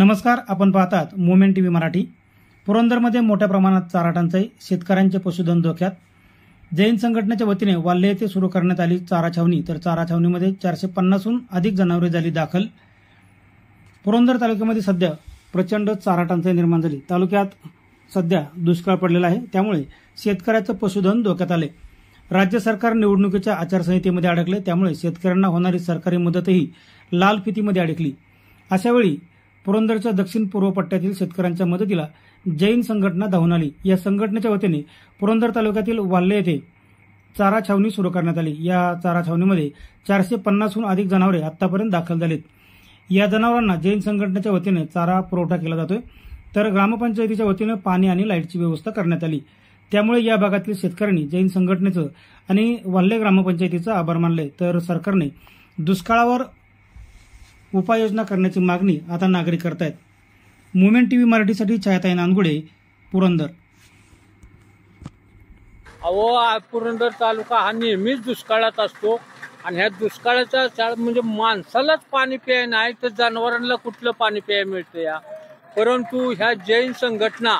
नमस्कार, आपण पाहतात मोमेंट टीव्ही मराठी। पुरंदरमध्ये मोठ्या प्रमाणात चारा टंचाई, शेतकऱ्यांचे पशुधन धोक्यात। जैन संघटनेच्या वतीने वाल्ले येथे सुरू करण्यात आली चारा छावणी, तर चारा छावणीमध्ये 450हून अधिक जनावरे झाली दाखल। पुरंदर तालुक्यामध्ये सध्या प्रचंड चारा टंचाई निर्माण झाली। तालुक्यात सध्या दुष्काळ पडलेला आहे, त्यामुळे शेतकऱ्याचं पशुधन धोक्यात आले। राज्य सरकार निवडणुकीच्या आचारसंहितेमध्ये अडकले, त्यामुळे शेतकऱ्यांना होणारी सरकारी मदतही लाल फितीमध्ये अडकली। अशावेळी पुरंदरच्या दक्षिण पूर्व पट्ट्यातील शेतकऱ्यांच्या मदतीला जैन संघटना धावून आली। या संघटनेच्या वतीने पुरंदर तालुक्यातील वाल्ले येथे चारा छावणी सुरू करण्यात आली। या चारा छावणीमध्ये 450हून अधिक जनावरे आतापर्यंत दाखल झालीत। या जनावरांना जैन संघटनेच्या वतीने चारा पुरवठा केला जातोय, तर ग्रामपंचायतीच्या वतीने पाणी आणि लाईटची व्यवस्था करण्यात आली। त्यामुळे या भागातील शेतकऱ्यांनी जैन संघटनेचं आणि वाल्ले ग्रामपंचायतीचा आभार मानले। तर सरकारने दुष्काळावर उपाययोजना करण्याची मागणी आता नागरिक करतायत। मोमेंट टीव्ही मराठीसाठी छायाताई नांदगुडे, पुरंदर। पुरंदर तालुका हा नेहमीच दुष्काळात असतो आणि ह्या दुष्काळाचा काळ म्हणजे माणसालाच पाणी प्याय नाही तर जनावरांना कुठलं पाणी प्याय मिळतं या। परंतु ह्या जैन संघटना,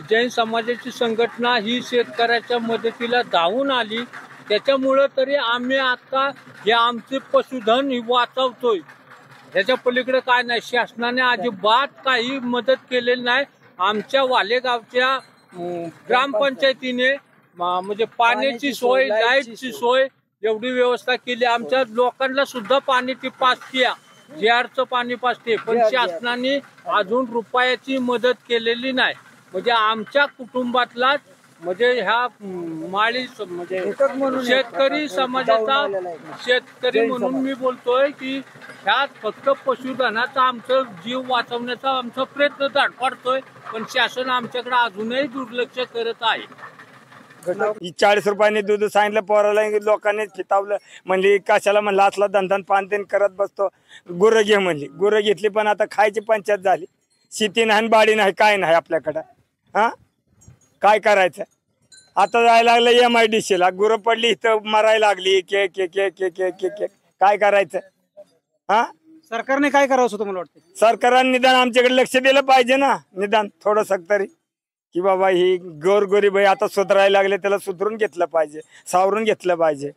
जैन समाजाची संघटना ही शेतकऱ्याच्या मदतीला धावून आली। त्याच्यामुळे तरी आम्ही आता हे आमचे पशुधन वाचवतोय। ह्याच्या पलीकडे काय नाही, शासनाने अजिबात काही मदत केलेली नाही। आमच्या वालेगावच्या ग्रामपंचायतीने म्हणजे पाण्याची सोय, लाईटची सोय एवढी व्यवस्था केली। आमच्या लोकांना सुद्धा पाण्याची पासती, जेआरचं पाणी पासते, पण शासनाने अजून रुपयाची मदत केलेली नाही। म्हणजे आमच्या कुटुंबातला म्हणजे ह्या माळी म्हणजे शेतकरी समाजाचा शेतकरी म्हणून मी बोलतोय की ह्यात फक्त पशुधनाचा आमचं जीव वाचवण्याचा आमचा प्रयत्न धडपडतोय, पण शासन आमच्याकडे अजूनही दुर्लक्ष करत आहे। 40 रुपयाने दूध सांगितलं पोराला, लोकांनी चितावलं, म्हणली कशाला म्हणलं असला धंदा पान करत बसतो, गुरं घे म्हणली। गुरं घेतली, पण आता खायची पंचायत झाली। शेती नाही, बाडी नाही, काय नाही आपल्याकडं। हा काय करायचं आता? जायला लागलं MIDC ला, गुरं पडली इथं मरायला लागली, के के के के के के के काय करायचं? हा सरकारने काय करावं असं मला वाटतं? सरकारने निदान आमच्याकडे लक्ष दिलं पाहिजे ना, निदान थोडंसं तरी, की बाबा ही गोरगरीब आहे आता सुधारायला लागले, त्याला सुधरून घेतलं पाहिजे, सावरून घेतलं पाहिजे।